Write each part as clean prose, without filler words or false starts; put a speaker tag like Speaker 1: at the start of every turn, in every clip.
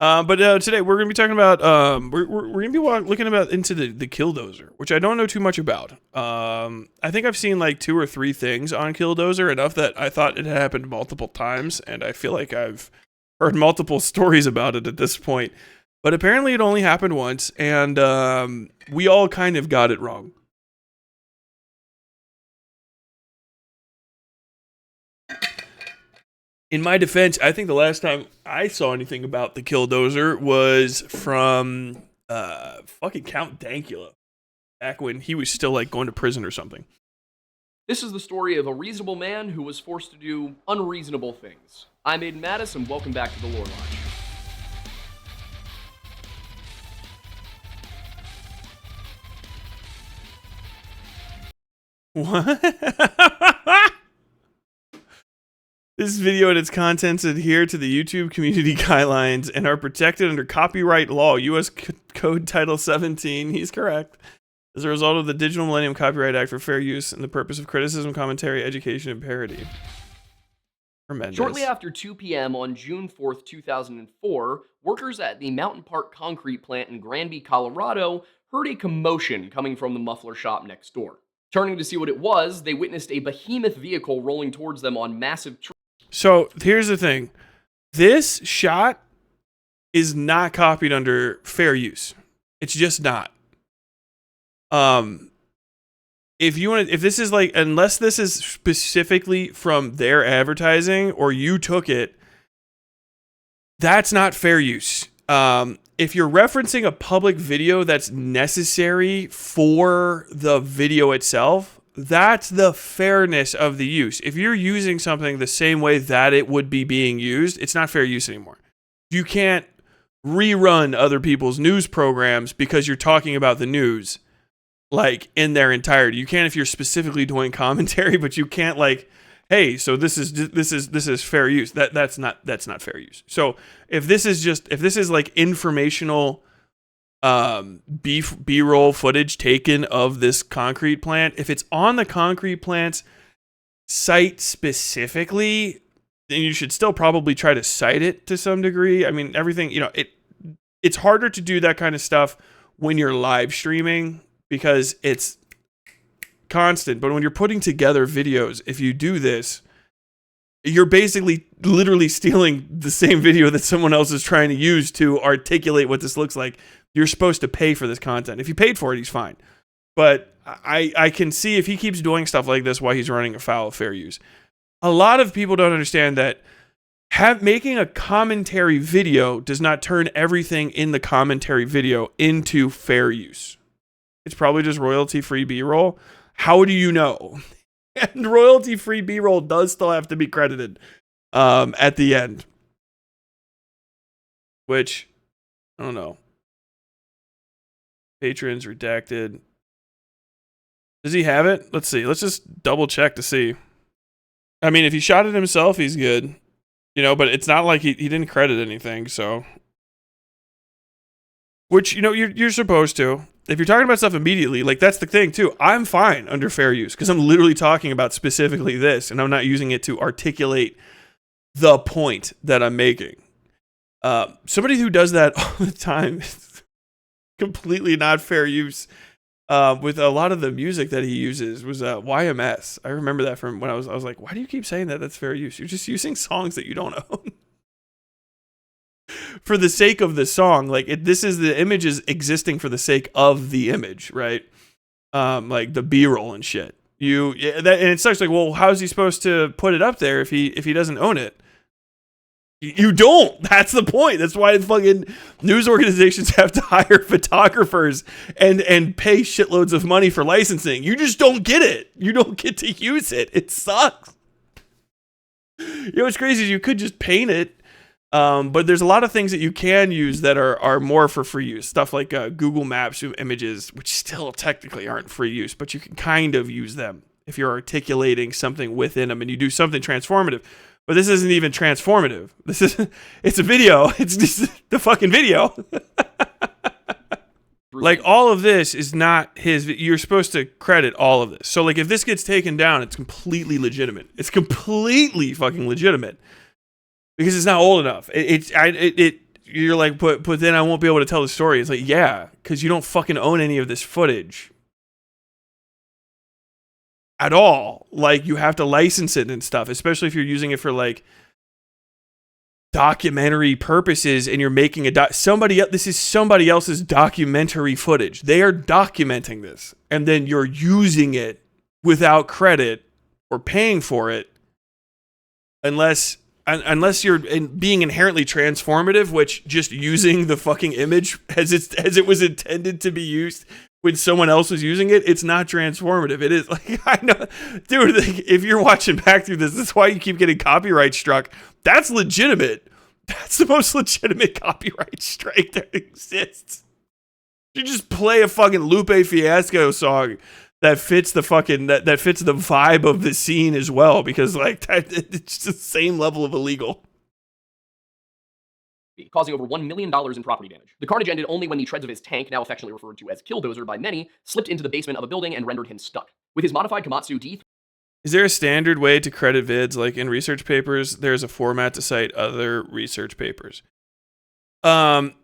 Speaker 1: But today we're going to be talking about we're going to be looking about into the Killdozer, which I don't know too much about. I think I've seen like 2 or 3 things on Killdozer, enough that I thought it had happened multiple times, and I feel like I've heard multiple stories about it at this point. But apparently it only happened once, and we all kind of got it wrong. In my defense, I think the last time I saw anything about the Killdozer was from fucking Count Dankula, back when he was still like going to prison or something.
Speaker 2: This is the story of a reasonable man who was forced to do unreasonable things. I'm Aiden Mattis, and welcome back to the Lore Lodge.
Speaker 1: What? This video and its contents adhere to the YouTube community guidelines and are protected under copyright law, U.S. Code Title 17. He's correct. As a result of the Digital Millennium Copyright Act for fair use and the purpose of criticism, commentary, education, and parody. Tremendous.
Speaker 2: Shortly after 2 p.m. on June 4th, 2004, workers at the Mountain Park concrete plant in Granby, Colorado, heard a commotion coming from the muffler shop next door. Turning to see what it was, they witnessed a behemoth vehicle rolling towards them on massive
Speaker 1: So here's the thing. This shot is not copied under fair use. It's just not. If this is like, unless this is specifically from their advertising or you took it, that's not fair use. If you're referencing a public video that's necessary for the video itself, that's the fairness of the use. If you're using something the same way that it would be being used, it's not fair use anymore. You can't rerun other people's news programs because you're talking about the news, like, in their entirety. You can if you're specifically doing commentary, but you can't, like, hey, so this is fair use. That's not fair use. So if this is like informational B-roll footage taken of this concrete plant, if it's on the concrete plant's site specifically, then you should still probably try to cite it to some degree. I mean, everything, it's harder to do that kind of stuff when you're live streaming because it's constant. But when you're putting together videos, if you do this, you're basically literally stealing the same video that someone else is trying to use to articulate what this looks like. You're supposed to pay for this content. If you paid for it, he's fine. But I can see if he keeps doing stuff like this why he's running afoul of fair use. A lot of people don't understand that making a commentary video does not turn everything in the commentary video into fair use. It's probably just royalty-free B-roll. How do you know? And royalty-free B-roll does still have to be credited at the end. Which, I don't know. Patrons redacted. Does he have it? Let's see. Let's just double check to see. I mean, if he shot it himself, he's good. But it's not like he didn't credit anything, so. Which, you're supposed to. If you're talking about stuff immediately, like, that's the thing, too. I'm fine under fair use, because I'm literally talking about specifically this, and I'm not using it to articulate the point that I'm making. Somebody who does that all the time is completely not fair use. With a lot of the music that he uses was YMS. I remember that from when I was like, why do you keep saying that? That's fair use. You're just using songs that you don't own. For the sake of the song, like, this is the image is existing for the sake of the image, right? Like the B-roll and shit. And it starts like, well, how's he supposed to put it up there if he doesn't own it? You don't. That's the point. That's why fucking news organizations have to hire photographers and pay shitloads of money for licensing. You just don't get it. You don't get to use it. It sucks. What's crazy is you could just paint it. But there's a lot of things that you can use that are more for free use. Stuff like Google Maps images, which still technically aren't free use, but you can kind of use them if you're articulating something within them and you do something transformative. But this isn't even transformative. It's a video. It's just the fucking video. Like, all of this is not his. You're supposed to credit all of this. So, like, if this gets taken down, it's completely legitimate. It's completely fucking legitimate. Because it's not old enough. you're like, but then I won't be able to tell the story. It's like, yeah, because you don't fucking own any of this footage at all. Like, you have to license it and stuff, especially if you're using it for like documentary purposes and you're making this is somebody else's documentary footage. They are documenting this, and then you're using it without credit or paying for it, unless you're being inherently transformative, which just using the fucking image as it was intended to be used when someone else was using it, it's not transformative. It is like, I know, dude, like, if you're watching back through this, that's why you keep getting copyright struck. That's legitimate. That's the most legitimate copyright strike that exists. You just play a fucking Lupe Fiasco song that fits the fucking that fits the vibe of the scene as well, because like that, it's the same level of illegal.
Speaker 2: Causing over $1 million in property damage. The carnage ended only when the treads of his tank, now affectionately referred to as Killdozer by many, slipped into the basement of a building and rendered him stuck. With his modified Komatsu D...
Speaker 1: Is there a standard way to credit vids? Like in research papers, there's a format to cite other research papers. It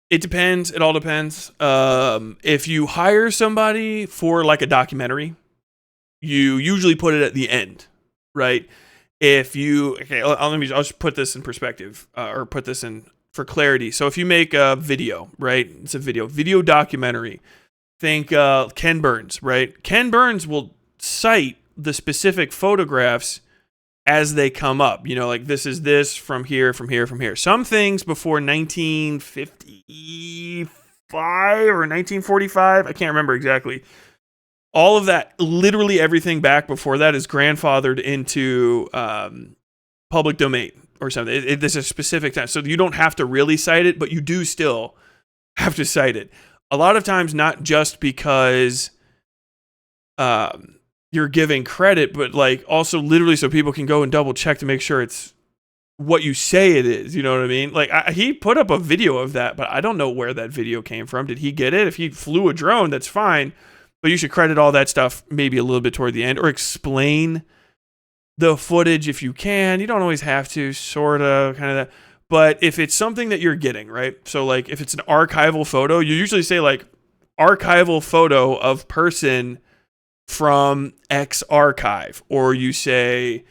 Speaker 1: depends. It all depends. If you hire somebody for like a documentary, you usually put it at the end, right? I'll just put this in perspective, or put this in for clarity. So if you make a video, right? It's a video documentary. Think Ken Burns, right? Ken Burns will cite the specific photographs as they come up. You know, like this is this from here, from here, from here. Some things before 1955 or 1945, I can't remember exactly. All of that, literally everything back before that is grandfathered into public domain or something. There's a specific time. So you don't have to really cite it, but you do still have to cite it. A lot of times, not just because you're giving credit, but like also literally so people can go and double check to make sure it's what you say it is. You know what I mean? Like he put up a video of that, but I don't know where that video came from. Did he get it? If he flew a drone, that's fine. But you should credit all that stuff maybe a little bit toward the end, or explain the footage if you can. You don't always have to, sort of, kind of that. But if it's something that you're getting, right? So like if it's an archival photo, you usually say like archival photo of person from X archive, or you say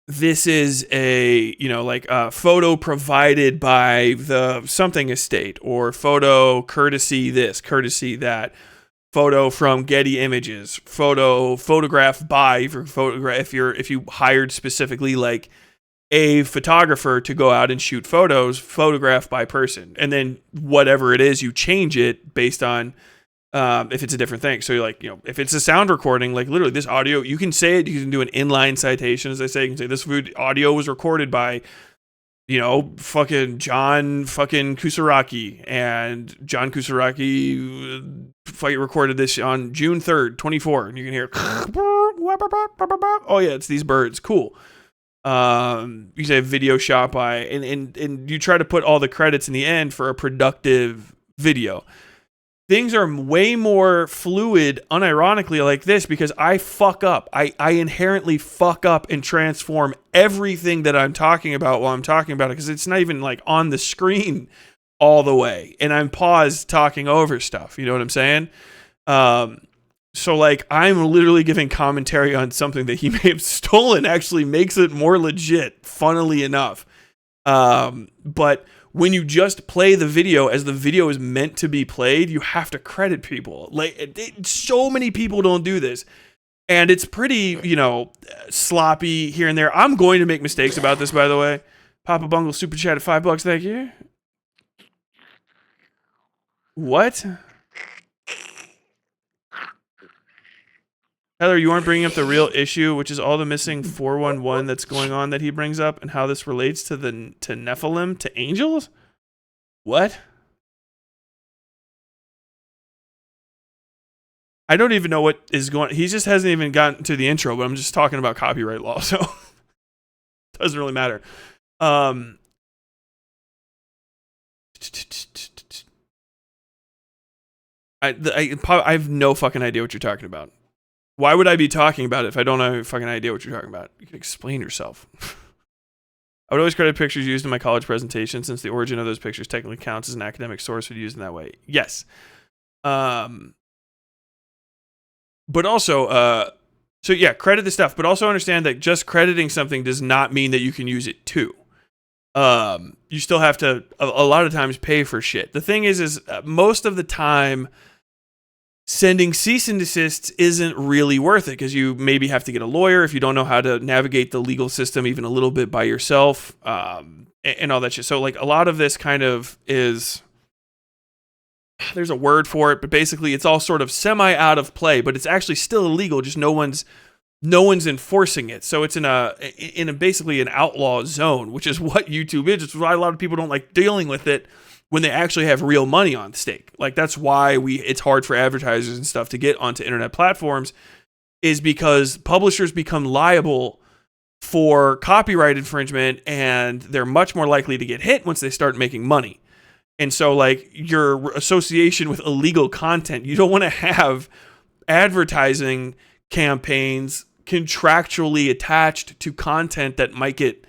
Speaker 1: this is a, you know, like a photo provided by the something estate, or photo courtesy this, courtesy that, photo from Getty Images, photographed by, if you hired specifically like a photographer to go out and shoot photos, photographed by person, and then whatever it is, you change it based on if it's a different thing. So you're like, you know, if it's a sound recording, like literally this audio, you can say it, you can do an inline citation, as I say, you can say this audio was recorded by, you know, fucking John fucking Kusaragi, and John Kusaragi recorded this on June 3rd, 24, and you can hear, oh yeah, it's these birds, cool. You say video shot by, and you try to put all the credits in the end for a productive video. Things are way more fluid, unironically, like this, because I fuck up. I inherently fuck up and transform everything that I'm talking about while I'm talking about it, because it's not even like on the screen all the way, and I'm paused talking over stuff. You know what I'm saying? So like I'm literally giving commentary on something that he may have stolen, actually makes it more legit, funnily enough. But when you just play the video as the video is meant to be played, you have to credit people. Like so many people don't do this, and it's pretty, you know, sloppy here and there. I'm going to make mistakes about this, by the way. Papa Bungle super chat at $5. Thank you. What? Heather, you aren't bringing up the real issue, which is all the missing 411 that's going on that he brings up, and how this relates to Nephilim, to angels? What? I don't even know what is going. He just hasn't even gotten to the intro, but I'm just talking about copyright law, so it doesn't really matter. I have no fucking idea what you're talking about. Why would I be talking about it if I don't have a fucking idea what you're talking about? You can explain yourself. I would always credit pictures used in my college presentation since the origin of those pictures technically counts as an academic source when used in that way. Yes. But also, so yeah, credit the stuff, but also understand that just crediting something does not mean that you can use it too. You still have to, a lot of times, pay for shit. The thing is most of the time, sending cease and desists isn't really worth it because you maybe have to get a lawyer if you don't know how to navigate the legal system even a little bit by yourself, and all that shit. So like a lot of this kind of is, there's a word for it, but basically it's all sort of semi out of play, but it's actually still illegal. Just no one's enforcing it. So it's in a basically an outlaw zone, which is what YouTube is. It's why a lot of people don't like dealing with it when they actually have real money on stake. Like that's why it's hard for advertisers and stuff to get onto internet platforms, is because publishers become liable for copyright infringement and they're much more likely to get hit once they start making money. And so like your association with illegal content, you don't want to have advertising campaigns contractually attached to content that might get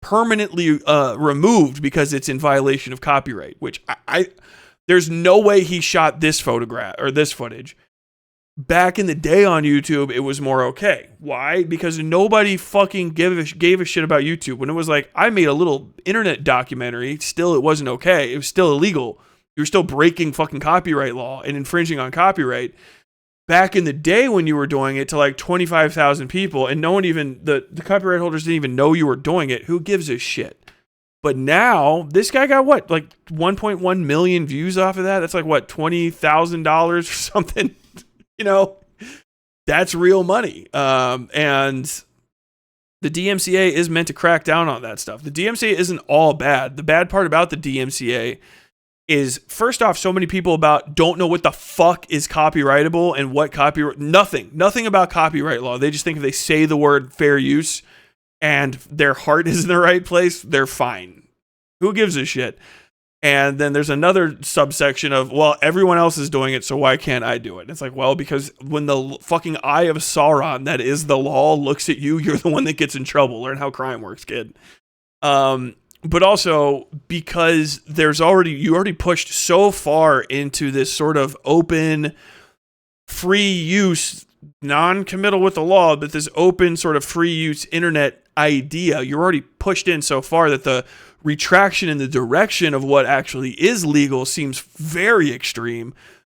Speaker 1: permanently removed because it's in violation of copyright, which I there's no way he shot this photograph or this footage. Back in the day on YouTube, it was more okay. Why? Because nobody fucking gave a shit about YouTube. When it was like, I made a little internet documentary, still it wasn't okay. It was still illegal. You were still breaking fucking copyright law and infringing on copyright. Back in the day when you were doing it to like 25,000 people and no one even, the copyright holders didn't even know you were doing it. Who gives a shit? But now, this guy got what? Like 1.1 million views off of that? That's like what, $20,000 or something? You know, that's real money. And the DMCA is meant to crack down on that stuff. The DMCA isn't all bad. The bad part about the DMCA is, first off, so many people don't know what the fuck is copyrightable and what nothing about copyright law. They just think if they say the word fair use and their heart is in the right place, they're fine. Who gives a shit? And then there's another subsection of, well, everyone else is doing it, so why can't I do it? And it's like, well, because when the fucking eye of Sauron, that is the law, looks at you, you're the one that gets in trouble. Learn how crime works, kid. But also because you already pushed so far into this sort of open, free use, non-committal with the law, but this open sort of free use internet idea, you're already pushed in so far that the retraction in the direction of what actually is legal seems very extreme.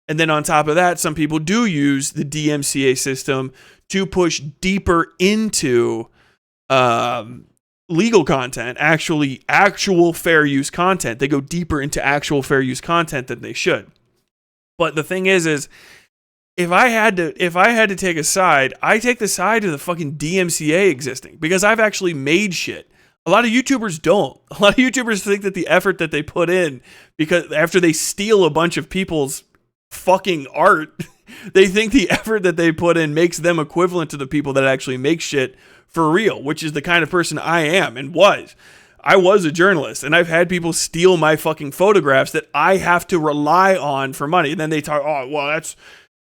Speaker 1: And then on top of that, some people do use the DMCA system to push deeper into legal content, actual fair use content. They go deeper into actual fair use content than they should. But the thing is if I had to take a side, I take the side of the fucking DMCA existing because I've actually made shit. A lot of YouTubers don't. A lot of YouTubers think that the effort that they put in, because after they steal a bunch of people's fucking art, they think the effort that they put in makes them equivalent to the people that actually make shit for real, which is the kind of person I am and was. I was a journalist, and I've had people steal my fucking photographs that I have to rely on for money. And then they talk,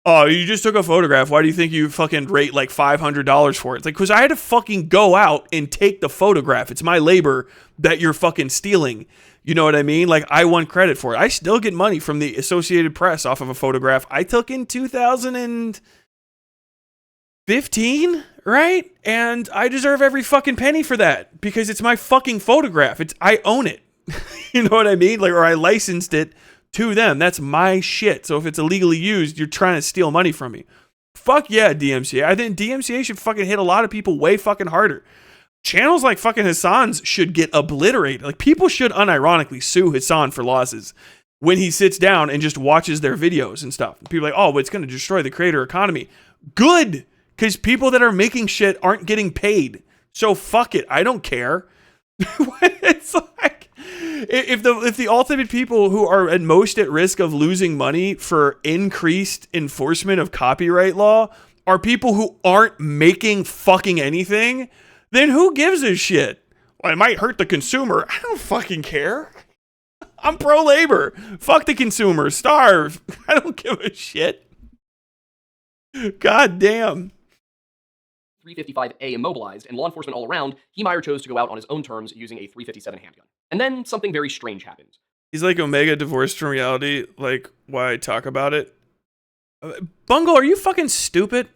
Speaker 1: you just took a photograph. Why do you think you fucking rate like $500 for it? It's like, because I had to fucking go out and take the photograph. It's my labor that you're fucking stealing. You know what I mean? Like, I want credit for it. I still get money from the Associated Press off of a photograph I took in 2015, right? And I deserve every fucking penny for that because it's my fucking photograph. I own it. You know what I mean? Like, or I licensed it to them. That's my shit. So if it's illegally used, you're trying to steal money from me. Fuck yeah, DMCA. I think DMCA should fucking hit a lot of people way fucking harder. Channels like fucking Hassan's should get obliterated. Like, people should unironically sue Hassan for losses when he sits down and just watches their videos and stuff. People are like, oh, but it's going to destroy the creator economy. Good, because people that are making shit aren't getting paid. So fuck it. I don't care. It's like, if the ultimate people who are at most at risk of losing money for increased enforcement of copyright law are people who aren't making fucking anything, then who gives a shit? Well, it might hurt the consumer. I don't fucking care. I'm pro-labor. Fuck the consumer. Starve. I don't give a shit. God damn.
Speaker 2: 355A immobilized and law enforcement all around, Heemeyer chose to go out on his own terms using a 357 handgun. And then something very strange happened.
Speaker 1: He's like Omega divorced from reality, like why I talk about it. Bungle, are you fucking stupid?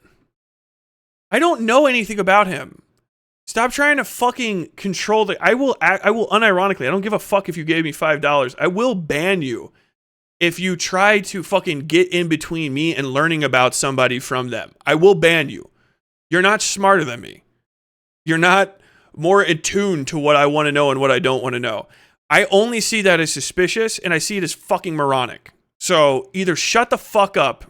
Speaker 1: I don't know anything about him. Stop trying to fucking control the... I will unironically, I don't give a fuck if you gave me $5. I will ban you if you try to fucking get in between me and learning about somebody from them. I will ban you. You're not smarter than me. You're not more attuned to what I want to know and what I don't want to know. I only see that as suspicious, and I see it as fucking moronic. So either shut the fuck up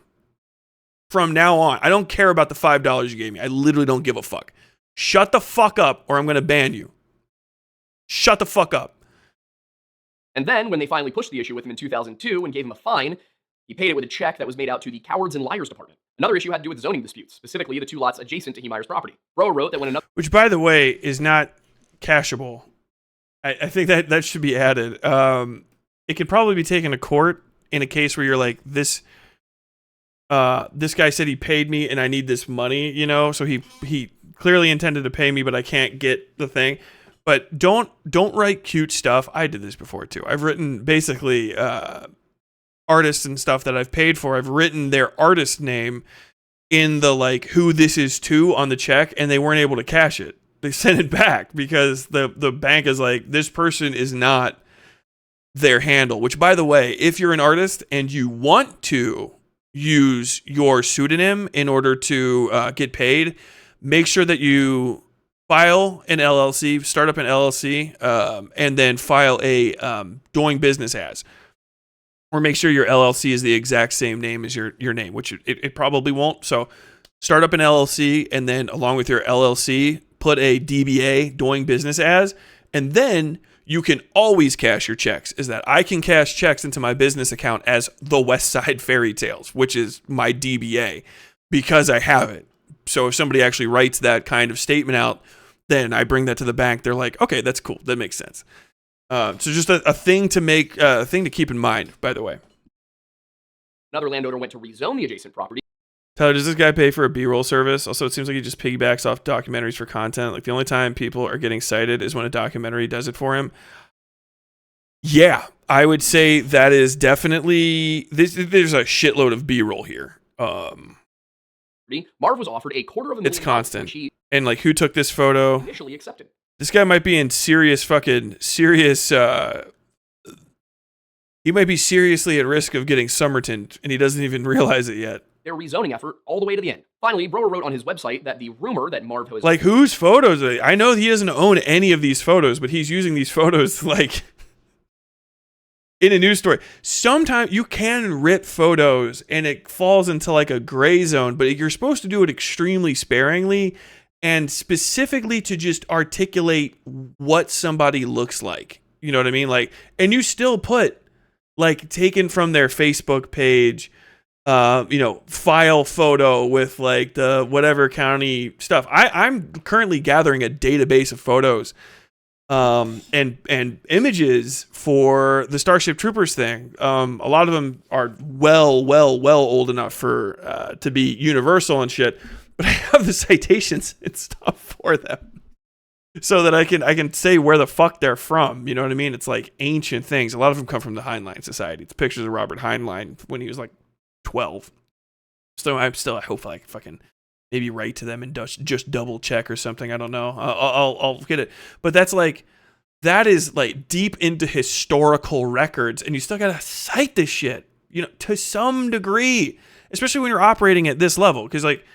Speaker 1: from now on. I don't care about the $5 you gave me. I literally don't give a fuck. Shut the fuck up, or I'm going to ban you. Shut the fuck up.
Speaker 2: And then, when they finally pushed the issue with him in 2002 and gave him a fine, he paid it with a check that was made out to the Cowards and Liars Department. Another issue had to do with zoning disputes, specifically the 2 lots adjacent to Heemeyer's property. Bro wrote that when another...
Speaker 1: Which, by the way, is not cashable. I think that should be added. It could probably be taken to court in a case where you're like, this guy said he paid me and I need this money, you know? So he clearly intended to pay me, but I can't get the thing. But don't write cute stuff. I did this before too. I've written basically artists and stuff that I've paid for. I've written their artist name in the like who this is to on the check, and they weren't able to cash it. They sent it back because the bank is like, this person is not their handle. Which, by the way, if you're an artist and you want to use your pseudonym in order to get paid, make sure that you file an LLC, start up an LLC, and then file a doing business as. Or make sure your LLC is the exact same name as your name, which it probably won't. So start up an LLC, and then along with your LLC, put a DBA, doing business as, and then you can always cash your checks. Is that I can cash checks into my business account as the Westside Fairy Tales, which is my DBA, because I have it. So if somebody actually writes that kind of statement out, then I bring that to the bank. They're like, okay, that's cool. That makes sense. So just a thing to keep in mind, by the way.
Speaker 2: Another landowner went to rezone the adjacent property.
Speaker 1: Tyler, does this guy pay for a B-roll service? Also, it seems like he just piggybacks off documentaries for content. Like, the only time people are getting cited is when a documentary does it for him. Yeah, I would say that is definitely... There's a shitload of B-roll here.
Speaker 2: Marv was offered $250,000.
Speaker 1: It's constant. And, like, who took this photo?
Speaker 2: Initially accepted.
Speaker 1: This guy might be in serious... he might be seriously at risk of getting Summerton, and he doesn't even realize it yet.
Speaker 2: Their rezoning effort all the way to the end. Finally, Broer wrote on his website that the rumor that Marv was...
Speaker 1: Like, whose photos are they? I know he doesn't own any of these photos, but he's using these photos, like, in a news story. Sometimes you can rip photos, and it falls into, like, a gray zone, but you're supposed to do it extremely sparingly and specifically to just articulate what somebody looks like. You know what I mean? Like, and you still put, like, taken from their Facebook page... file photo with like the whatever county stuff. I'm currently gathering a database of photos and images for the Starship Troopers thing. A lot of them are well old enough for to be universal and shit, but I have the citations and stuff for them so that I can say where the fuck they're from. You know what I mean? It's like ancient things. A lot of them come from the Heinlein Society. It's pictures of Robert Heinlein when he was like 12. So I hope I fucking maybe write to them and just double check or something. I don't know. I'll get it. But that is like deep into historical records, and you still gotta cite this shit, you know, to some degree, especially when you're operating at this level. Because like,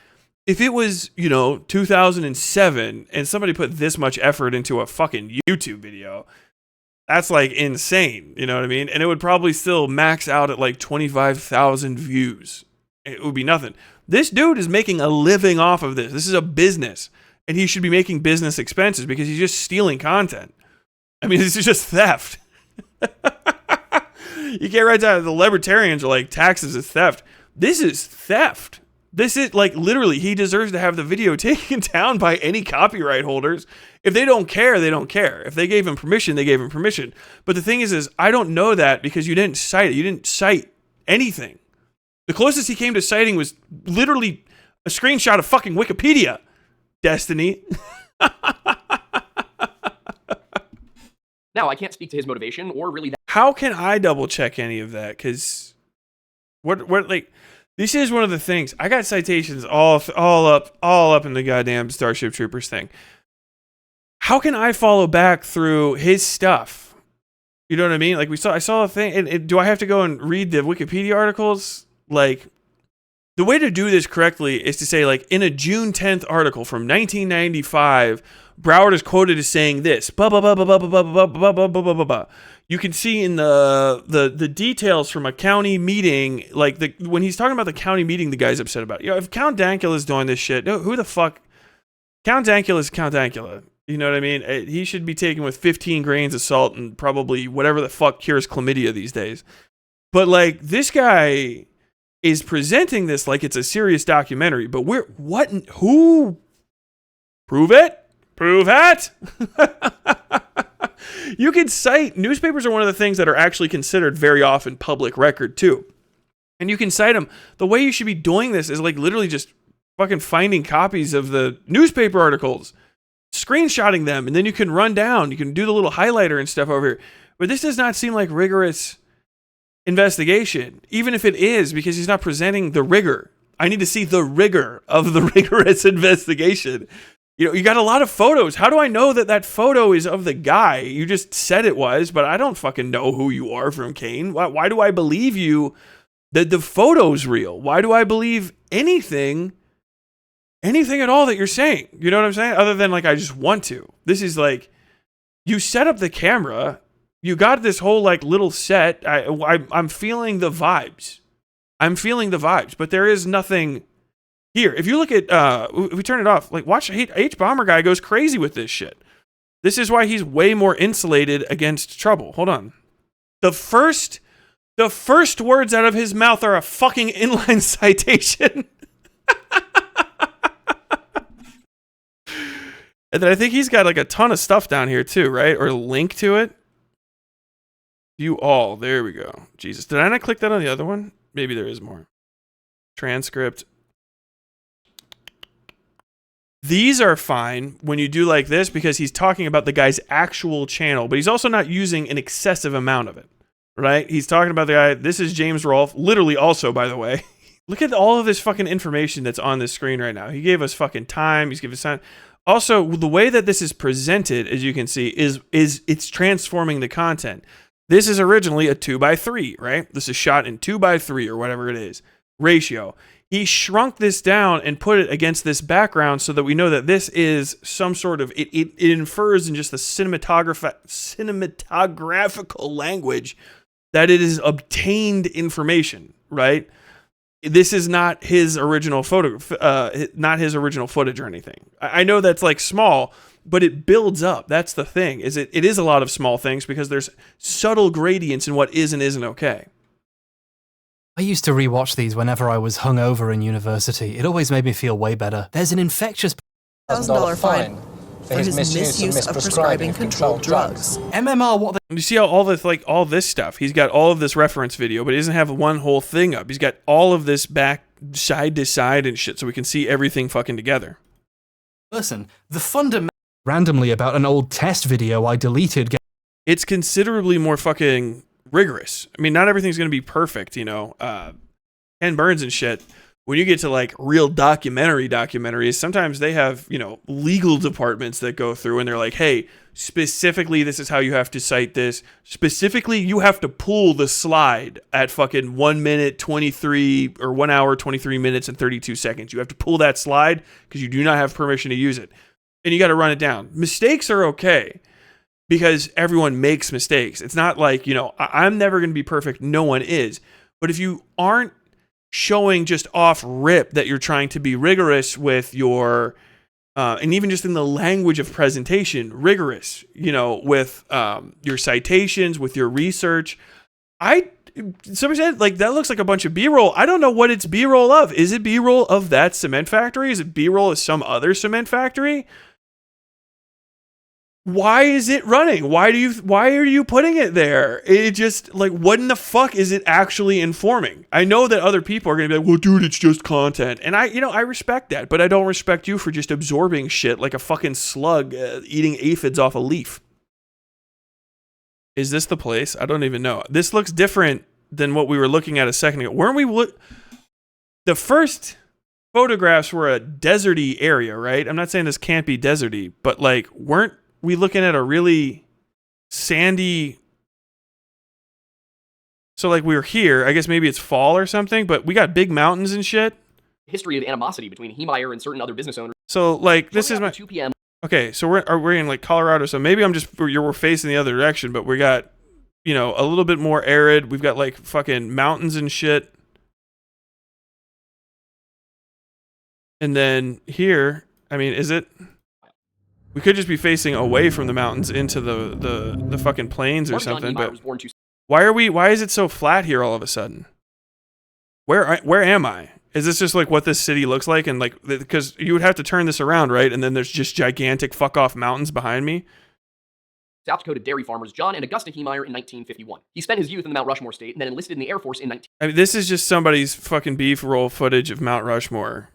Speaker 1: if it was 2007 and somebody put this much effort into a fucking YouTube video, that's like insane, you know what I mean? And it would probably still max out at like 25,000 views. It would be nothing. This dude is making a living off of this. This is a business, and he should be making business expenses because he's just stealing content. I mean, this is just theft. You can't write down the libertarians are like taxes is theft. This is theft. This is like literally he deserves to have the video taken down by any copyright holders. If they don't care, they don't care. If they gave him permission, they gave him permission. But the thing is I don't know that because you didn't cite it. You didn't cite anything. The closest he came to citing was literally a screenshot of fucking Wikipedia. Destiny.
Speaker 2: Now, I can't speak to his motivation or really that.
Speaker 1: How can I double check any of that? Because what like this is one of the things. I got citations all up in the goddamn Starship Troopers thing. How can I follow back through his stuff? You know what I mean? Like I saw a thing. And do I have to go and read the Wikipedia articles? Like, the way to do this correctly is to say, like, in a June 10th article from 1995, Broward is quoted as saying this. You can see in the details from a county meeting, like when he's talking about the county meeting, the guy's upset about. You know, if Count Dankula is doing this shit, who the fuck? Count Dankula is Count Dankula. You know what I mean? He should be taken with 15 grains of salt and probably whatever the fuck cures chlamydia these days. But like, this guy is presenting this like it's a serious documentary, but who? Prove it? Prove it? You can cite, newspapers are one of the things that are actually considered very often public record too. And you can cite them. The way you should be doing this is like literally just fucking finding copies of the newspaper articles, screenshotting them, and then you can run down, you can do the little highlighter and stuff over here. But this does not seem like rigorous investigation, even if it is, because he's not presenting the rigor. I need to see the rigor of the rigorous investigation. You know, you got a lot of photos. How do I know that photo is of the guy? You just said it was, but I don't fucking know who you are from Kane. Why do I believe you that the photo's real? Why do I believe anything at all that you're saying? You know what I'm saying? Other than like, I just want to. This is like, you set up the camera. You got this whole like little set. I'm feeling the vibes. But there is nothing here. If you look at, if we turn it off, like watch H Bomber guy goes crazy with this shit. This is why he's way more insulated against trouble. Hold on. The first words out of his mouth are a fucking inline citation. And then I think he's got like a ton of stuff down here too, right? Or a link to it. View all. There we go. Jesus. Did I not click that on the other one? Maybe there is more. Transcript. These are fine when you do like this because he's talking about the guy's actual channel, but he's also not using an excessive amount of it, right? He's talking about the guy. This is James Rolfe. Literally also, by the way. Look at all of this fucking information that's on this screen right now. He gave us fucking time. He's given us time. Also, the way that this is presented, as you can see, is it's transforming the content. This is originally a 2:3, right? This is shot in 2:3 or whatever it is ratio. He shrunk this down and put it against this background so that we know that this is some sort of, it infers in just the cinematographical language that it is obtained information, right? This is not his original photo, not his original footage or anything. I know that's like small, but it builds up. That's the thing. It is a lot of small things because there's subtle gradients in what is and isn't okay.
Speaker 3: I used to rewatch these whenever I was hungover in university. It always made me feel way better. There's an infectious
Speaker 4: $1,000 fine for his misuse of prescribing controlled drugs.
Speaker 3: MMR. What?
Speaker 1: You see how all this stuff. He's got all of this reference video, but he doesn't have one whole thing up. He's got all of this back side to side and shit, so we can see everything fucking together.
Speaker 3: Listen, the fundamental randomly about an old test video I deleted.
Speaker 1: It's considerably more fucking rigorous. I mean, not everything's going to be perfect, you know. Ken Burns and shit, when you get to like real documentaries, sometimes they have, you know, legal departments that go through and they're like, hey, specifically, this is how you have to cite this. Specifically, you have to pull the slide at fucking 1 minute, 23 or 1 hour, 23 minutes and 32 seconds. You have to pull that slide because you do not have permission to use it. And you got to run it down. Mistakes are okay because everyone makes mistakes. It's not like, you know, I'm never going to be perfect. No one is. But if you aren't showing just off rip that you're trying to be rigorous with your, and even just in the language of presentation, rigorous, you know, with your citations, with your research. Somebody said, like, that looks like a bunch of B-roll. I don't know what it's B-roll of. Is it B-roll of that cement factory? Is it B-roll of some other cement factory? why is it running? Why are you putting it there? It just, like, what in the fuck is it actually informing? I know that other people are going to be like, well, dude, it's just content. And I respect that, but I don't respect you for just absorbing shit like a fucking slug eating aphids off a leaf. Is this the place? I don't even know. This looks different than what we were looking at a second ago. Weren't we the first photographs were a deserty area, right? I'm not saying this can't be deserty, but like, weren't we looking at a really sandy? So like, we were here, I guess maybe it's fall or something, but we got big mountains and shit.
Speaker 2: History of animosity between Heemeyer and certain other business owners.
Speaker 1: So like, this is my
Speaker 2: 2 p.m.
Speaker 1: Okay, so we're in like Colorado, so maybe we're facing the other direction, but we got, you know, a little bit more arid. We've got like fucking mountains and shit. And then here, I mean, is it? We could just be facing away from the mountains into the fucking plains or something. But why is it so flat here all of a sudden? Where am I? Is this just like what this city looks like? And like, because you would have to turn this around, right? And then there's just gigantic fuck off mountains behind me.
Speaker 2: South Dakota dairy farmers John and Augusta Heemeyer in 1951. He spent his youth in the Mount Rushmore state and then enlisted in the Air Force in 19...
Speaker 1: I mean, this is just somebody's fucking beef roll footage of Mount Rushmore.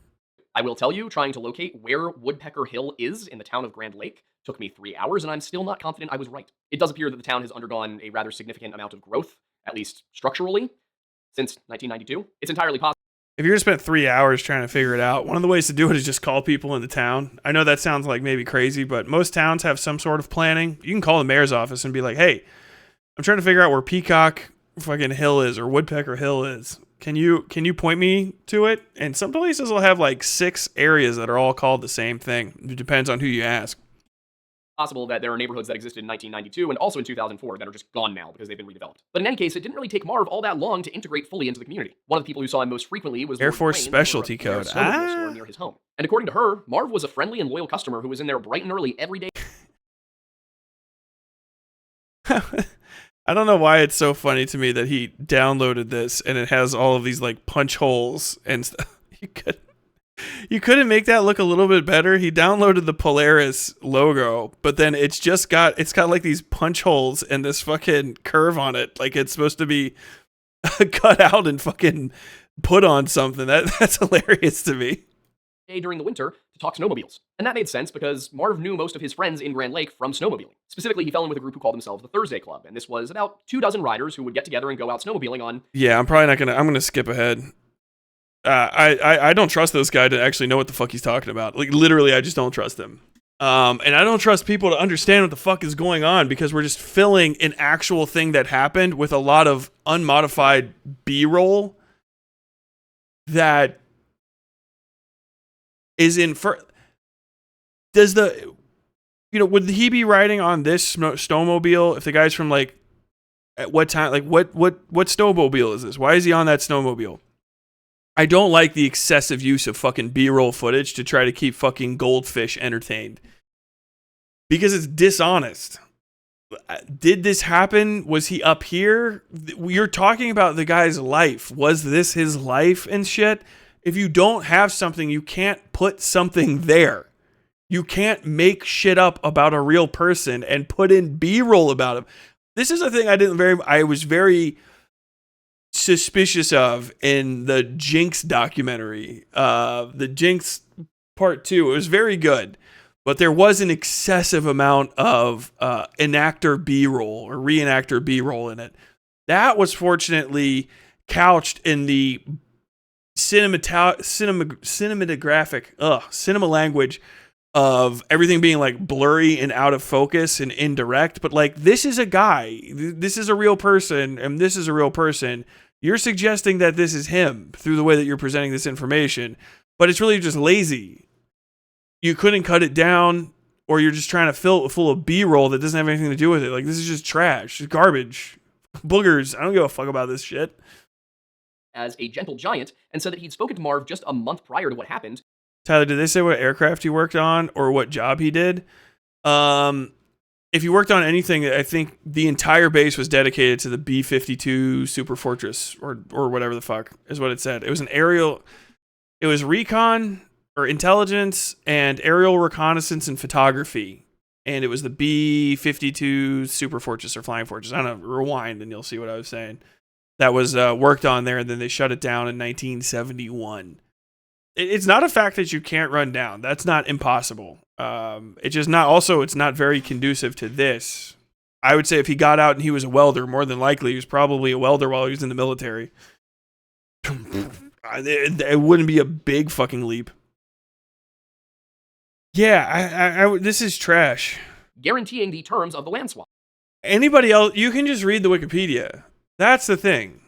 Speaker 2: I will tell you, trying to locate where Woodpecker Hill is in the town of Grand Lake took me 3 hours, and I'm still not confident I was right. It does appear that the town has undergone a rather significant amount of growth, at least structurally, since 1992. It's entirely possible.
Speaker 1: If you're gonna spend 3 hours trying to figure it out, one of the ways to do it is just call people in the town. I know that sounds like maybe crazy, but most towns have some sort of planning. You can call the mayor's office and be like, hey, I'm trying to figure out where Peacock fucking Hill is or Woodpecker Hill is. Can you point me to it? And some places will have like 6 areas that are all called the same thing. It depends on who you ask.
Speaker 2: Possible that there are neighborhoods that existed in 1992 and also in 2004 that are just gone now because they've been redeveloped. But in any case, it didn't really take Marv all that long to integrate fully into the community. One of the people who saw him most frequently was
Speaker 1: Air Force Specialty Code.
Speaker 2: Store near his home. And according to her, Marv was a friendly and loyal customer who was in there bright and early every day.
Speaker 1: I don't know why it's so funny to me that he downloaded this and it has all of these like punch holes and stuff. You couldn't make that look a little bit better. He downloaded the Polaris logo, but then it's got like these punch holes and this fucking curve on it. Like it's supposed to be cut out and fucking put on something. That's hilarious to me.
Speaker 2: During the winter to talk snowmobiles. And that made sense because Marv knew most of his friends in Grand Lake from snowmobiling. Specifically, he fell in with a group who called themselves the Thursday Club, and this was about 24 riders who would get together and go out snowmobiling on...
Speaker 1: Yeah, I'm gonna skip ahead. I don't trust this guy to actually know what the fuck he's talking about. Like, literally, I just don't trust him. And I don't trust people to understand what the fuck is going on because we're just filling an actual thing that happened with a lot of unmodified B-roll that is would he be riding on this snowmobile if the guy's from like, at what time, like what snowmobile is this? Why is he on that snowmobile? I don't like the excessive use of fucking B-roll footage to try to keep fucking goldfish entertained because it's dishonest. Did this happen? Was he up here? You're talking about the guy's life. Was this his life and shit? If you don't have something, you can't put something there. You can't make shit up about a real person and put in B-roll about him. This is a thing I was very suspicious of in the Jinx documentary. The Jinx Part 2. It was very good. But there was an excessive amount of enactor B-roll or reenactor B-roll in it. That was fortunately couched in the cinema language of everything being like blurry and out of focus and indirect. But like, this is a guy, this is a real person, and this is a real person. You're suggesting that this is him through the way that you're presenting this information, but it's really just lazy. You couldn't cut it down, or you're just trying to fill it full of B-roll that doesn't have anything to do with it. Like, this is just trash, it's garbage, boogers. I don't give a fuck about this shit.
Speaker 2: As a gentle giant, and said that he'd spoken to Marv just a month prior to what happened.
Speaker 1: Tyler, did they say what aircraft he worked on or what job he did? If he worked on anything, I think the entire base was dedicated to the B-52 Super Fortress or whatever the fuck is what it said. It was an aerial, it was recon or intelligence and aerial reconnaissance and photography. and it was the B-52 Super Fortress or Flying Fortress. I don't know, rewind and you'll see what I was saying. That was worked on there, and then they shut it down in 1971. It's not a fact that you can't run down. That's not impossible. It's just not, also, it's not very conducive to this. I would say if he got out and he was a welder, more than likely he was probably a welder while he was in the military. It wouldn't be a big fucking leap. Yeah, this is trash.
Speaker 2: Guaranteeing the terms of the land swap.
Speaker 1: Anybody else, you can just read the Wikipedia. That's the thing.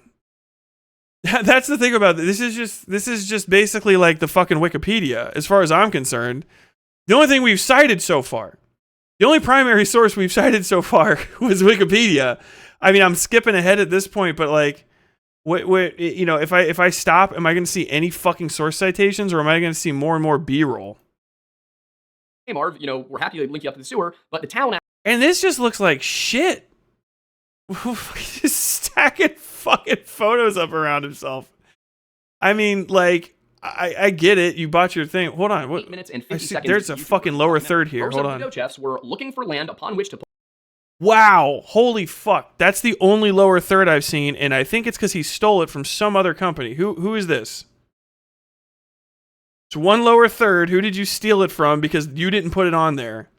Speaker 1: That's the thing about this. This is just basically like the fucking Wikipedia, as far as I'm concerned. The only thing we've cited so far, the only primary source we've cited so far was Wikipedia. I mean, I'm skipping ahead at this point, but like, what you know, if I stop, am I going to see any fucking source citations, or am I going to see more and more B-roll?
Speaker 2: Hey Marv, you know, we're happy to link you up to the sewer, but the town.
Speaker 1: And this just looks like shit. Just stacking fucking photos up around himself. I mean, like, I get it. You bought your thing. Hold on. What?
Speaker 2: 8 minutes and 50 seconds.
Speaker 1: There's a fucking lower third here. Hold on.
Speaker 2: The chefs were looking for land upon which to.
Speaker 1: Wow. Holy fuck. That's the only lower third I've seen, and I think it's because he stole it from some other company. Who is this? It's one lower third. Who did you steal it from? Because you didn't put it on there.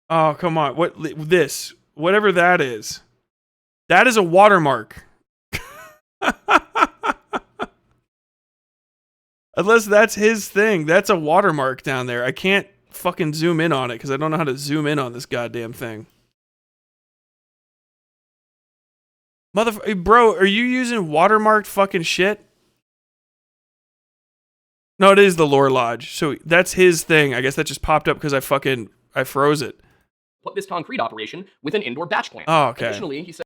Speaker 1: Oh, come on. What this? Whatever that is. That is a watermark. Unless that's his thing. That's a watermark down there. I can't fucking zoom in on it because I don't know how to zoom in on this goddamn thing. Bro, are you using watermarked fucking shit? No, it is the Lore Lodge. So that's his thing. I guess that just popped up because I froze it.
Speaker 2: Put this concrete operation with an indoor batch plant.
Speaker 1: Oh, okay.
Speaker 2: Additionally, he said.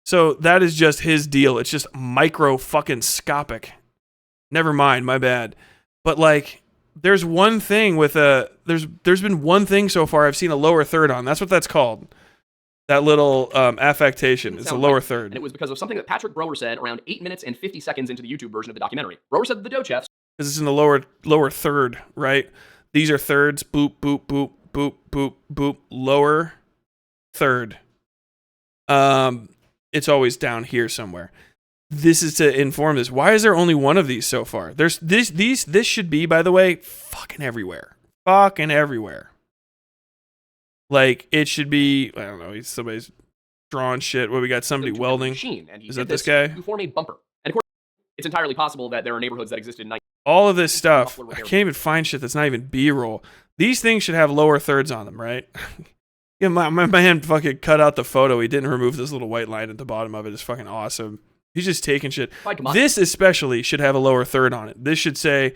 Speaker 1: So that is just his deal. It's just micro fucking scopic. Never mind, my bad. But like, there's one thing with there's been one thing so far I've seen a lower third on. That's what that's called. That little affectation. It's a lower third.
Speaker 2: And it was because of something that Patrick Brower said around 8 minutes and 50 seconds into the YouTube version of the documentary. Brower said that the dough chefs.
Speaker 1: Because it's in the lower third, right? These are thirds. Boop, boop, boop, boop, boop, boop. Lower third. It's always down here somewhere. This is to inform this. Why is there only one of these so far? There's this should be, by the way, fucking everywhere. Fucking everywhere. Like, it should be, I don't know, somebody's drawing shit. What, we got somebody welding? Is that this guy?
Speaker 2: To form a bumper. And of course, it's entirely possible that there are neighborhoods that existed in
Speaker 1: all of this stuff. I can't even find shit that's not even B-roll. These things should have lower thirds on them, right? Yeah, my man fucking cut out the photo. He didn't remove this little white line at the bottom of it. It's fucking awesome. He's just taking shit. This especially should have a lower third on it. This should say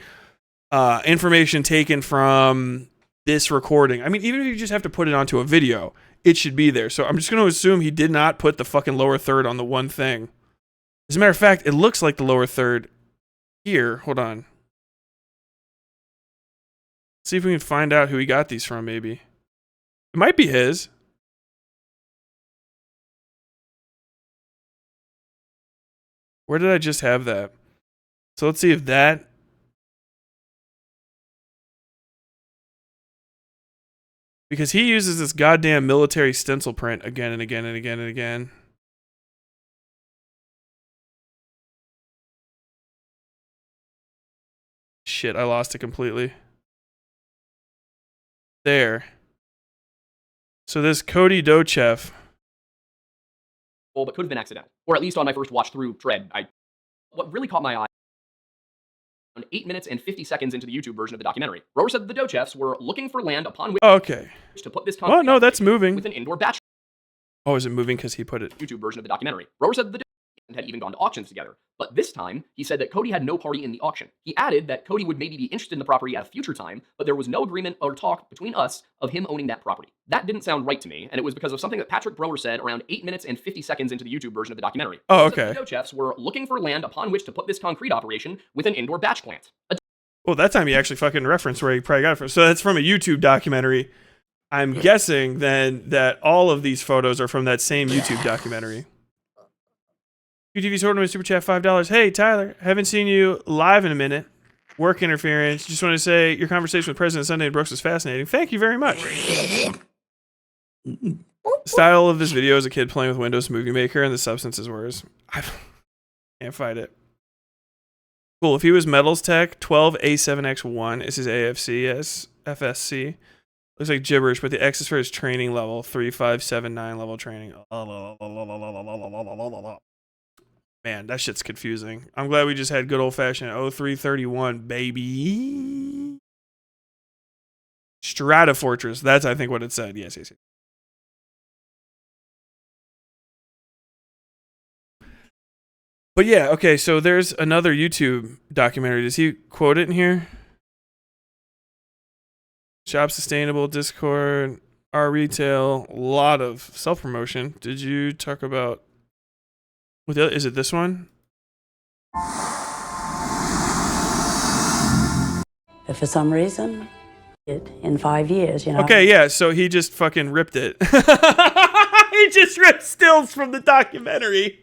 Speaker 1: information taken from this recording. I mean, even if you just have to put it onto a video, it should be there. So I'm just going to assume he did not put the fucking lower third on the one thing. As a matter of fact, it looks like the lower third here. Hold on. See if we can find out who he got these from, maybe. It might be his. Where did I just have that? So let's see if that... Because he uses this goddamn military stencil print again and again and again and again. Shit, I lost it completely. There. So this Cody Dochev.
Speaker 2: But could have been accidental. Or at least on my first watch through thread, what really caught my eye 8 minutes and 50 seconds into the YouTube version of the documentary. Brower said that the dough chefs were looking for land upon which to put this
Speaker 1: oh no, that's moving.
Speaker 2: With an indoor batch.
Speaker 1: Oh, is it moving because he put it?
Speaker 2: YouTube version of the documentary. Brower said that the had even gone to auctions together. But this time, he said that Cody had no party in the auction. He added that Cody would maybe be interested in the property at a future time, but there was no agreement or talk between us of him owning that property. That didn't sound right to me, and it was because of something that Patrick Brower said around 8 minutes and 50 seconds into the YouTube version of the documentary.
Speaker 1: Oh, okay.
Speaker 2: The dough chefs were looking for land upon which to put this concrete operation with an indoor batch plant.
Speaker 1: Well, that time he actually fucking referenced where he probably got it from. So that's from a YouTube documentary. I'm guessing then that all of these photos are from that same YouTube documentary. UTV's Tournament Super Chat $5. Hey, Tyler, haven't seen you live in a minute. Work interference. Just want to say your conversation with President Sunday and Brooks was fascinating. Thank you very much. Style of this video is a kid playing with Windows Movie Maker and the substance is worse. I can't fight it. Cool. If he was Metals Tech, 12A7X1 is his AFC, FSC. Looks like gibberish, but the X is for his training level, 3579 level training. Man, that shit's confusing. I'm glad we just had good old-fashioned 0331, baby. Stratofortress. That's, I think, what it said. Yes, yes, yes. But yeah, okay, so there's another YouTube documentary. Does he quote it in here? Shop Sustainable, Discord, our retail, a lot of self-promotion. Did you talk about... Is it this one?
Speaker 5: If for some reason, in 5 years, you know.
Speaker 1: Okay, yeah, so he just fucking ripped it. He just ripped stills from the documentary.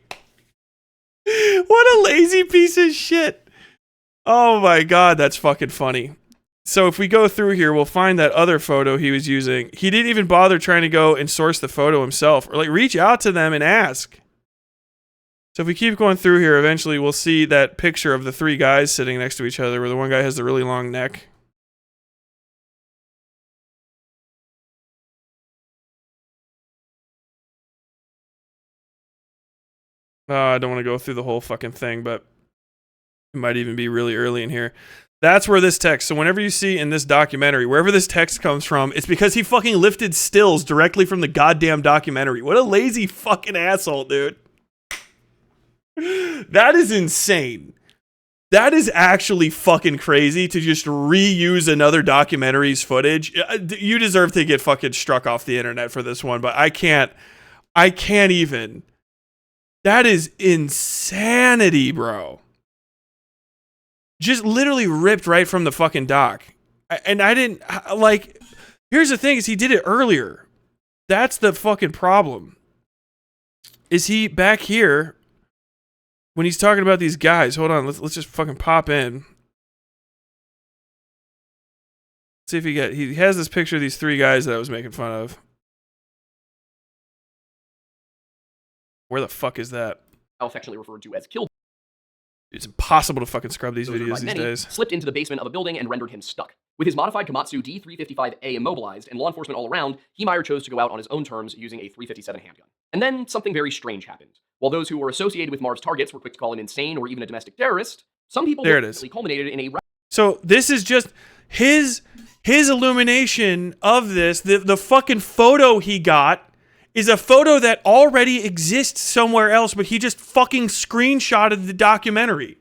Speaker 1: What a lazy piece of shit. Oh my god, that's fucking funny. So if we go through here, we'll find that other photo he was using. He didn't even bother trying to go and source the photo himself, or like reach out to them and ask. So if we keep going through here, eventually we'll see that picture of the three guys sitting next to each other where the one guy has the really long neck. I don't want to go through the whole fucking thing, but it might even be really early in here. That's where this text, so whenever you see in this documentary, wherever this text comes from, it's because he fucking lifted stills directly from the goddamn documentary. What a lazy fucking asshole, dude. That is insane. That is actually fucking crazy to just reuse another documentary's footage. You deserve to get fucking struck off the internet for this one, but I can't even. That is insanity, bro. Just literally ripped right from the fucking doc. And I didn't, like, here's the thing is he did it earlier. That's the fucking problem. Is he back here when he's talking about these guys? Hold on, let's just fucking pop in. See if he has this picture of these three guys that I was making fun of. Where the fuck is that?
Speaker 2: Affectionately referred to as Killdozer.
Speaker 1: It's impossible to fucking scrub these videos these days.
Speaker 2: Slipped into the basement of a building and rendered him stuck. With his modified Komatsu D355A immobilized and law enforcement all around, Heemeyer chose to go out on his own terms using a .357 handgun. And then something very strange happened. While those who were associated with Marv's targets were quick to call him insane or even a domestic terrorist, some people culminated in a...
Speaker 1: So this is just his illumination of this. The fucking photo he got is a photo that already exists somewhere else, but he just fucking screenshotted the documentary.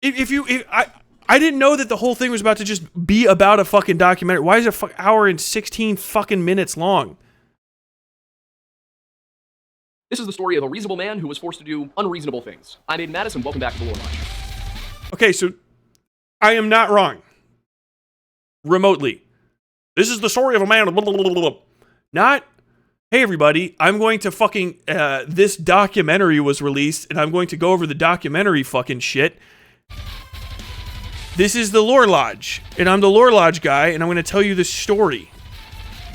Speaker 1: I didn't know that the whole thing was about to just be about a fucking documentary. Why is it an hour and 16 fucking minutes long?
Speaker 2: This is the story of a reasonable man who was forced to do unreasonable things. I'm Aiden Madison. Welcome back to the Lore Lodge.
Speaker 1: Okay, so I am not wrong. Remotely. This is the story of a man. Blah, blah, blah, blah. Not, hey everybody, I'm going to fucking, this documentary was released and I'm going to go over the documentary fucking shit. This is the Lore Lodge, and I'm the Lore Lodge guy, and I'm going to tell you the story.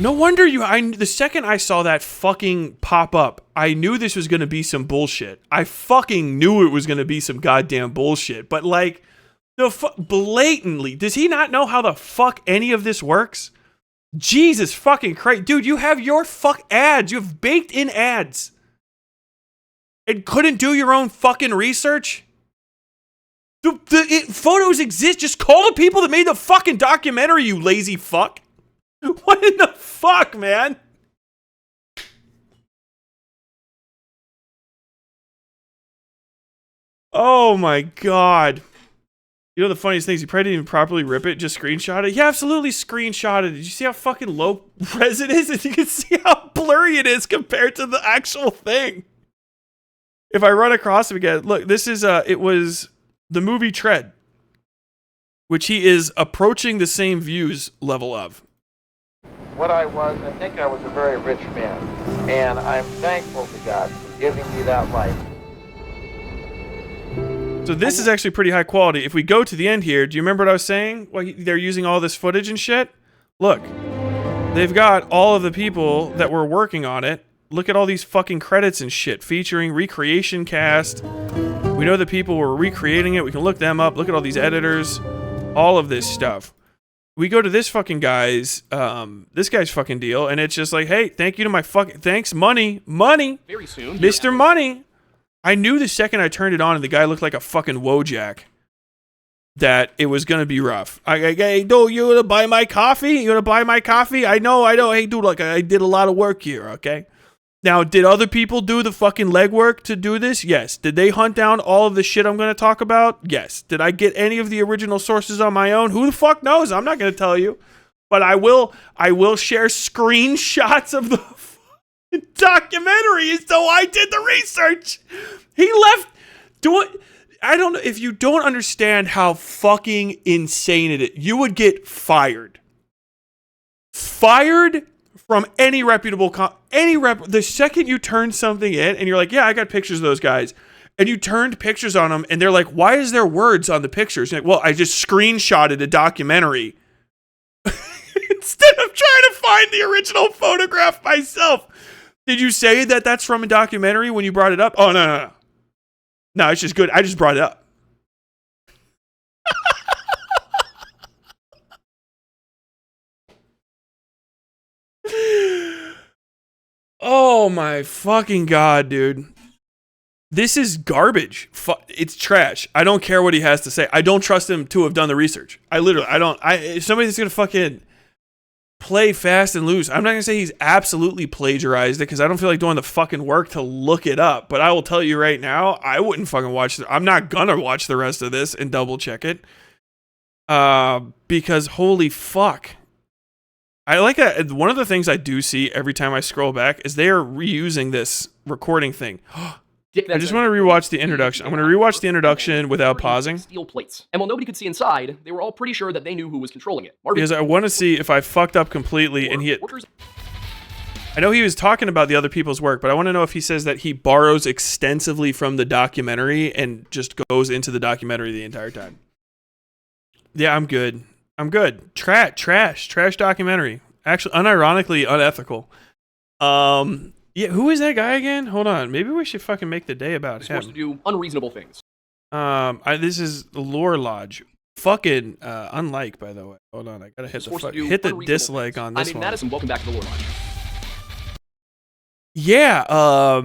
Speaker 1: No wonder the second I saw that fucking pop up, I knew this was going to be some bullshit. I fucking knew it was going to be some goddamn bullshit, but like, blatantly, does he not know how the fuck any of this works? Jesus fucking Christ. Dude, you have your ads. You have baked in ads. And couldn't do your own fucking research? Photos exist. Just call the people that made the fucking documentary, you lazy fuck. What in the fuck, man? Oh my god. You know the funniest thing is he probably didn't even properly rip it, just screenshot it. He absolutely screenshotted it. Did you see how fucking low res it is? And you can see how blurry it is compared to the actual thing. If I run across it again, look, this is, it was the movie Tread, which he is approaching the same views level of.
Speaker 6: What I think I was a very rich man, and I'm thankful to God for giving me that life.
Speaker 1: So this is actually pretty high quality. If we go to the end here, do you remember what I was saying? Well, they're using all this footage and shit. Look, they've got all of the people that were working on it. Look at all these fucking credits and shit featuring recreation cast. We know the people were recreating it. We can look them up. Look at all these editors. All of this stuff. We go to this fucking guy's fucking deal, and it's just like, hey, thank you to my fucking, thanks, money.
Speaker 2: Very soon,
Speaker 1: Mr. Money. I knew the second I turned it on and the guy looked like a fucking Wojak that it was gonna be rough. Hey, dude, you gonna buy my coffee? You gonna buy my coffee? I know. Hey, dude, like I did a lot of work here, okay? Now, did other people do the fucking legwork to do this? Yes. Did they hunt down all of the shit I'm gonna talk about? Yes. Did I get any of the original sources on my own? Who the fuck knows? I'm not gonna tell you. But I will share screenshots of the documentary, so I did the research. He left I don't know if you don't understand how fucking insane it is. You would get fired from any reputable the second you turn something in and you're like, yeah, I got pictures of those guys, and you turned pictures on them and they're like, why is there words on the pictures? You're like, well, I just screenshotted a documentary instead of trying to find the original photograph myself. Did you say that that's from a documentary when you brought it up? Oh, no. No, it's just good. I just brought it up. Oh, my fucking God, dude. This is garbage. It's trash. I don't care what he has to say. I don't trust him to have done the research. If somebody's going to fucking play fast and loose. I'm not going to say he's absolutely plagiarized it because I don't feel like doing the fucking work to look it up. But I will tell you right now, I wouldn't fucking watch it. I'm not going to watch the rest of this and double check it. Because holy fuck. I like that. One of the things I do see every time I scroll back is they are reusing this recording thing. I just want to rewatch the introduction. I'm going to rewatch the introduction without pausing.
Speaker 2: Steel plates. And while nobody could see inside, they were all pretty sure that they knew who was controlling it.
Speaker 1: Because I want to see if I fucked up completely and I know he was talking about the other people's work, but I want to know if he says that he borrows extensively from the documentary and just goes into the documentary the entire time. Yeah, I'm good. Trash documentary. Actually, unironically unethical. Yeah, who is that guy again? Hold on. Maybe we should fucking make the day about him.
Speaker 2: Supposed to do unreasonable things.
Speaker 1: This is the Lore Lodge. Fucking unlike, by the way. Hold on, I gotta hit the dislike on this one.
Speaker 2: Madison, welcome back to the Lore Lodge.
Speaker 1: Yeah,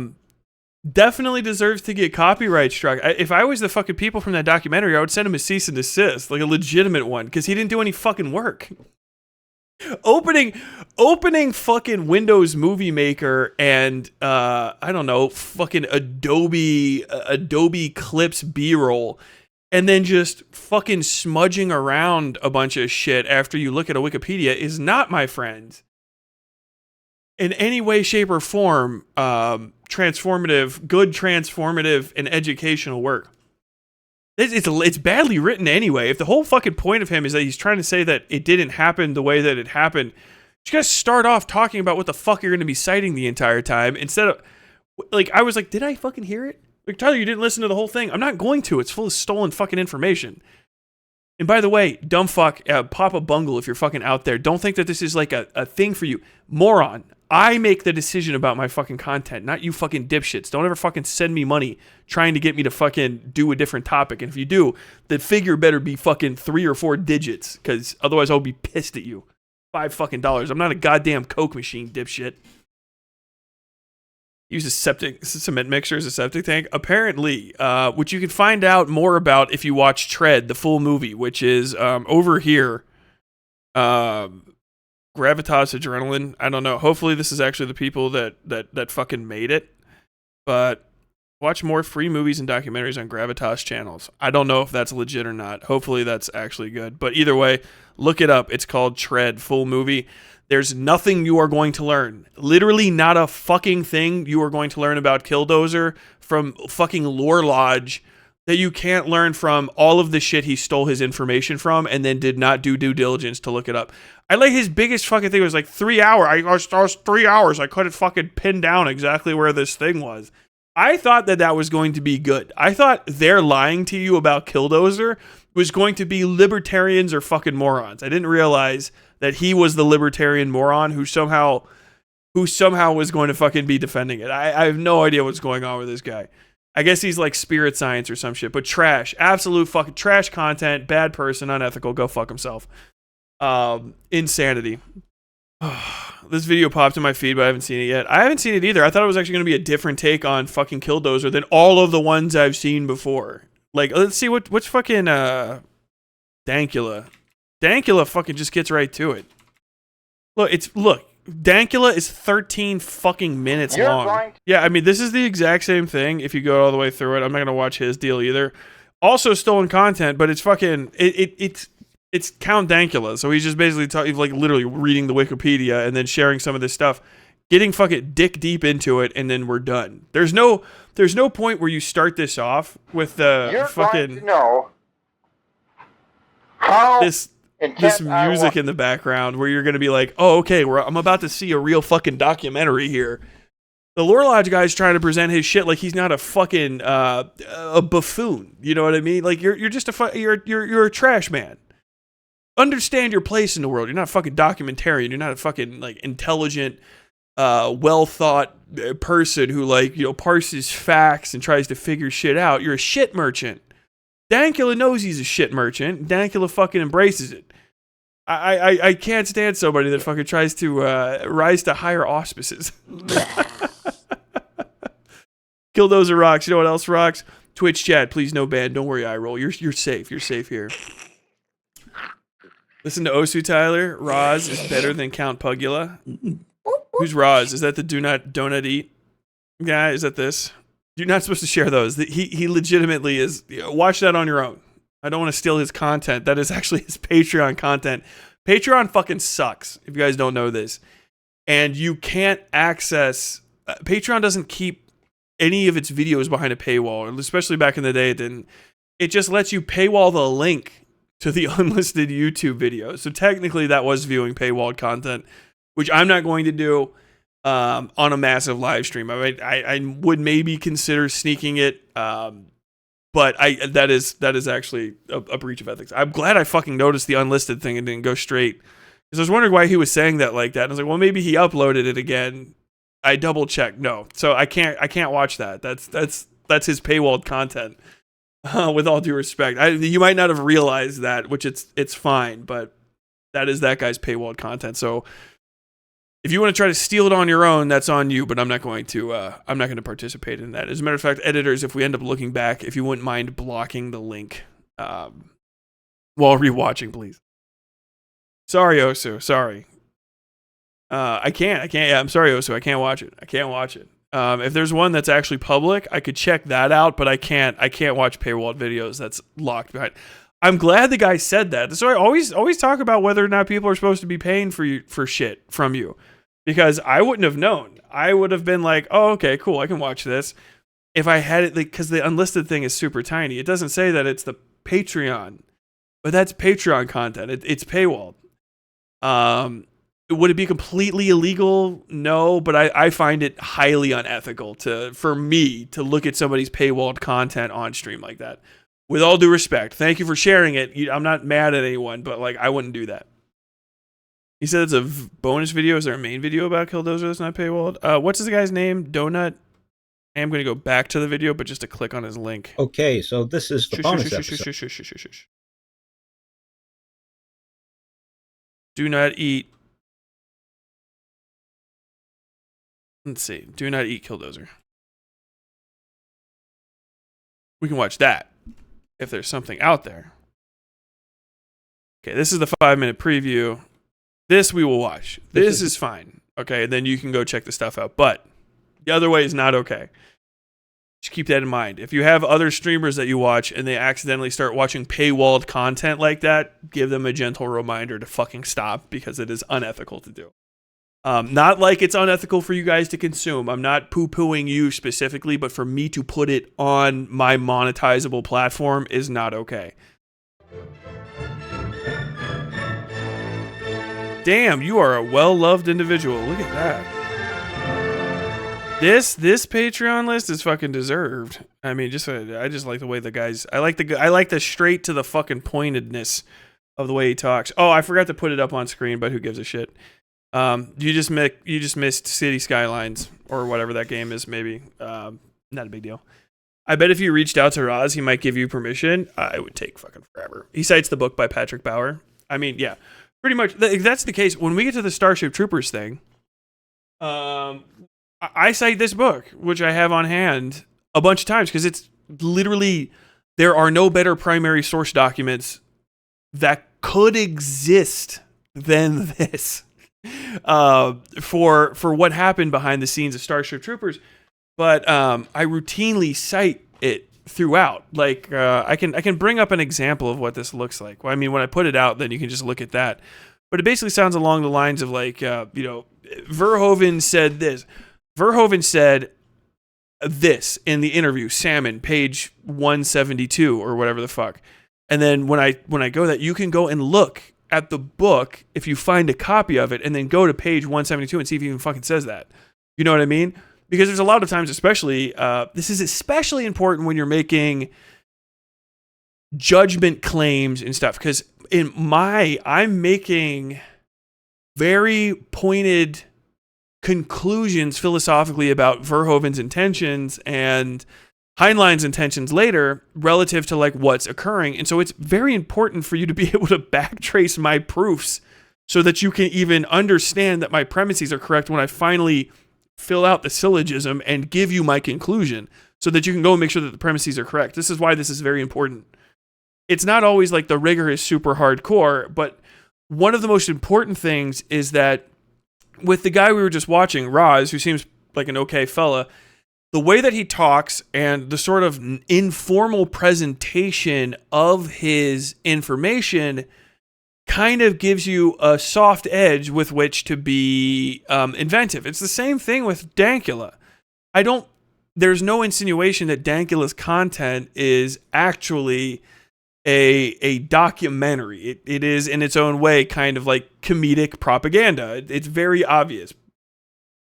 Speaker 1: definitely deserves to get copyright struck. If I was the fucking people from that documentary, I would send him a cease and desist, like a legitimate one, because he didn't do any fucking work. Opening fucking Windows Movie Maker and I don't know, fucking Adobe Clips B-roll, and then just fucking smudging around a bunch of shit after you look at a Wikipedia is not, my friend, in any way, shape, or form transformative and educational work. It's badly written anyway. If the whole fucking point of him is that he's trying to say that it didn't happen the way that it happened, you guys start off talking about what the fuck you're going to be citing the entire time instead of, like, I was like, did I fucking hear it? Like, Tyler, you didn't listen to the whole thing. I'm not going to. It's full of stolen fucking information. And by the way, dumb fuck, Papa Bungle, if you're fucking out there, don't think that this is like a thing for you. Moron. I make the decision about my fucking content, not you fucking dipshits. Don't ever fucking send me money trying to get me to fucking do a different topic. And if you do, the figure better be fucking 3 or 4 digits, because otherwise I'll be pissed at you. $5 fucking. I'm not a goddamn Coke machine, dipshit. Use a cement mixer as a septic tank. Apparently, which you can find out more about if you watch Tread, the full movie, which is over here. Gravitas Adrenaline. I don't know. Hopefully this is actually the people that fucking made it. But watch more free movies and documentaries on Gravitas channels. I don't know if that's legit or not. Hopefully that's actually good. But either way, look it up. It's called Tread, full movie. There's nothing you are going to learn. Literally not a fucking thing you are going to learn about Killdozer from fucking Lore Lodge that you can't learn from all of the shit he stole his information from and then did not do due diligence to look it up. I like his biggest fucking thing was like 3 hours. I was 3 hours. I couldn't fucking pin down exactly where this thing was. I thought that was going to be good. I thought their lying to you about Killdozer was going to be libertarians or fucking morons. I didn't realize that he was the libertarian moron who somehow was going to fucking be defending it. I have no idea what's going on with this guy. I guess he's like spirit science or some shit, but trash. Absolute fucking trash content, bad person, unethical, go fuck himself. Insanity. This video popped in my feed, but I haven't seen it yet. I haven't seen it either. I thought it was actually going to be a different take on fucking Killdozer than all of the ones I've seen before. Like, let's see what's fucking Dankula. Dankula fucking just gets right to it. Look, Dankula is 13 fucking minutes long. Yeah, I mean, this is the exact same thing if you go all the way through it. I'm not going to watch his deal either. Also stolen content, but it's fucking it's Count Dankula. So he's just basically like literally reading the Wikipedia and then sharing some of this stuff, getting fucking dick deep into it, and then we're done. There's no point where you start this off with the fucking this music in the background where you're going to be like, oh, okay, I'm about to see a real fucking documentary here. The Lore Lodge guy's trying to present his shit like he's not a fucking a buffoon. You know what I mean? Like you're just you're a trash man. Understand your place in the world. You're not a fucking documentarian. You're not a fucking like intelligent, well thought person who like, you know, parses facts and tries to figure shit out. You're a shit merchant. Dankula knows he's a shit merchant. Dankula fucking embraces it. I can't stand somebody that fucking tries to rise to higher auspices. Killdozer rocks. You know what else rocks? Twitch chat, please no ban. Don't worry, iRoll. You're safe. You're safe here. Listen to Osu Tyler. Roz is better than Count Pugula. Who's Roz? Is that the donut eat guy? Is that this? You're not supposed to share those. He legitimately is. Watch that on your own. I don't want to steal his content. That is actually his Patreon content. Patreon fucking sucks, if you guys don't know this. And you can't access... Patreon doesn't keep any of its videos behind a paywall, especially back in the day. Then it just lets you paywall the link to the unlisted YouTube video. So technically that was viewing paywalled content, which I'm not going to do on a massive live stream. I would maybe consider sneaking it, but that is actually a breach of ethics. I'm glad I fucking noticed the unlisted thing and didn't go straight, because I was wondering why he was saying that like that. And I was like, well, maybe he uploaded it again. I double checked. No, so I can't watch that. That's his paywalled content. With all due respect, you might not have realized that, which it's fine, but that is that guy's paywalled content. So if you want to try to steal it on your own, that's on you. But I'm not going to participate in that. As a matter of fact, editors, if we end up looking back, if you wouldn't mind blocking the link while rewatching, please. Sorry, Osu. Sorry. I can't. Yeah, I'm sorry, Osu. I can't watch it. If there's one that's actually public, I could check that out, but I can't watch paywalled videos that's locked behind. I'm glad the guy said that. So I always talk about whether or not people are supposed to be paying for shit from you, because I wouldn't have known. I would have been like, oh, okay, cool, I can watch this. If I had it, because the unlisted thing is super tiny. It doesn't say that it's the Patreon, but that's Patreon content. It's paywalled. Would it be completely illegal? No, but I find it highly unethical for me to look at somebody's paywalled content on stream like that. With all due respect, thank you for sharing it. I'm not mad at anyone, but like I wouldn't do that. He said it's a bonus video. Is there a main video about Killdozer that's not paywalled? What's this guy's name? Donut. I am going to go back to the video, but just to click on his link.
Speaker 7: Okay, so this is the bonus episode.
Speaker 1: Do not eat. Let's see. Do not eat Killdozer. We can watch that if there's something out there. Okay, this is the 5-minute preview. This we will watch. This is fine. Okay, and then you can go check the stuff out. But the other way is not okay. Just keep that in mind. If you have other streamers that you watch and they accidentally start watching paywalled content like that, give them a gentle reminder to fucking stop, because it is unethical to do. Not like it's unethical for you guys to consume. I'm not poo-pooing you specifically, but for me to put it on my monetizable platform is not okay. Damn, you are a well-loved individual. Look at that. This Patreon list is fucking deserved. I mean, I just like the way the guys. I like the straight to the fucking pointedness of the way he talks. Oh, I forgot to put it up on screen, but who gives a shit? You just missed City Skylines or whatever that game is. Maybe not a big deal. I bet if you reached out to Roz, he might give you permission. It would take fucking forever. He cites the book by Patrick Bauer. I mean, yeah, pretty much. That's the case. When we get to the Starship Troopers thing, I cite this book, which I have on hand a bunch of times because it's literally, there are no better primary source documents that could exist than this for what happened behind the scenes of Starship Troopers. But I routinely cite it throughout. Like I can bring up an example of what this looks like. Well, I mean, when I put it out, then you can just look at that. But it basically sounds along the lines of like, Verhoeven said this. Verhoeven said this in the interview, Salmon, page 172 or whatever the fuck. And then when I go that, you can go and look at the book if you find a copy of it, and then go to page 172 and see if he even fucking says that. You know what I mean? Because there's a lot of times, especially, this is especially important when you're making judgment claims and stuff. Because I'm making very pointed conclusions philosophically about Verhoeven's intentions and Heinlein's intentions later relative to like what's occurring. And so it's very important for you to be able to backtrace my proofs so that you can even understand that my premises are correct when I finally fill out the syllogism and give you my conclusion, so that you can go and make sure that the premises are correct. This is why this is very important. It's not always like the rigor is super hardcore, but one of the most important things is that with the guy we were just watching, Roz, who seems like an okay fella, the way that he talks and the sort of informal presentation of his information kind of gives you a soft edge with which to be inventive. It's the same thing with Dankula. There's no insinuation that Dankula's content is actually a documentary. It is in its own way kind of like comedic propaganda. It's very obvious.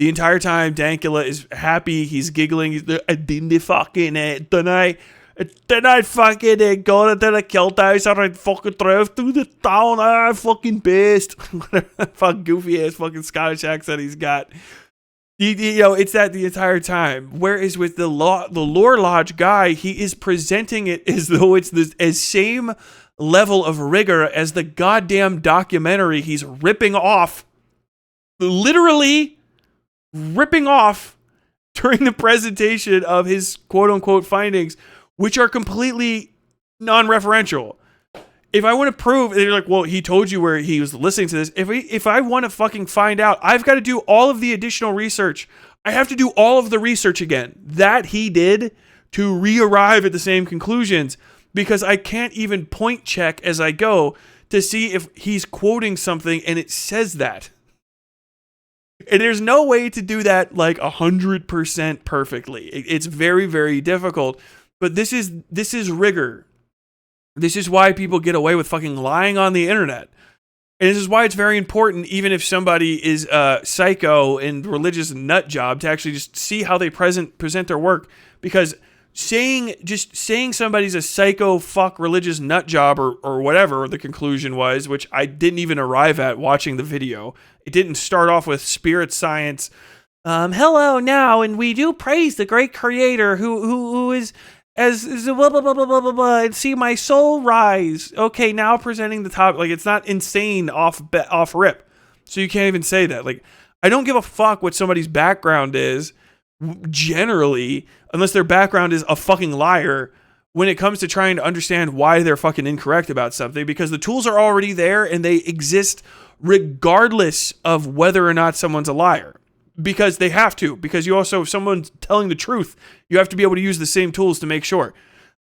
Speaker 1: The entire time Dankula is happy, he's giggling, he's I didn't fucking tonight. Then I fucking go to the Killdozer and fucking drive through the town. I fucking pissed. Whatever fucking goofy ass fucking Scottish accent he's got. It's that the entire time. Whereas with the Lore Lodge guy, he is presenting it as though it's the same level of rigor as the goddamn documentary he's ripping off. Literally ripping off during the presentation of his quote unquote findings, which are completely non-referential. If I want to prove, they're like, well, he told you where he was listening to this. If I want to fucking find out, I've got to do all of the additional research. I have to do all of the research again that he did to re-arrive at the same conclusions, because I can't even point check as I go to see if he's quoting something and it says that. And there's no way to do that like 100% perfectly. It's very, very difficult. But this is rigor. This is why people get away with fucking lying on the internet. And this is why it's very important, even if somebody is a psycho and religious nut job, to actually just see how they present their work. Because saying somebody's a psycho fuck religious nut job or whatever the conclusion was, which I didn't even arrive at watching the video. It didn't start off with spirit science. Hello now, and we do praise the great creator who is as blah, blah, blah, blah, blah, blah, blah, and see my soul rise. Okay, now presenting the topic. Like, it's not insane off rip. So you can't even say that. Like, I don't give a fuck what somebody's background is, generally, unless their background is a fucking liar, when it comes to trying to understand why they're fucking incorrect about something, because the tools are already there and they exist regardless of whether or not someone's a liar. Because they have to. Because you also, if someone's telling the truth, you have to be able to use the same tools to make sure.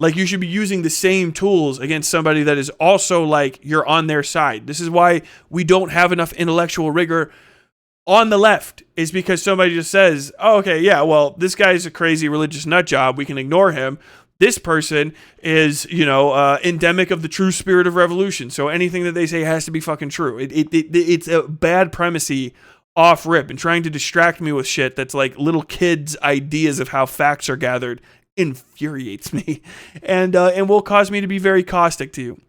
Speaker 1: Like, you should be using the same tools against somebody that is also like you're on their side. This is why we don't have enough intellectual rigor on the left, is because somebody just says, oh, okay, yeah, well, this guy's a crazy religious nut job. We can ignore him. This person is, endemic of the true spirit of revolution. So anything that they say has to be fucking true. It's a bad premise off rip and trying to distract me with shit that's like little kids' ideas of how facts are gathered infuriates me and will cause me to be very caustic to you.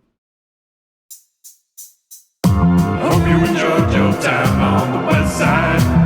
Speaker 8: Hope you enjoyed your time on the West Side.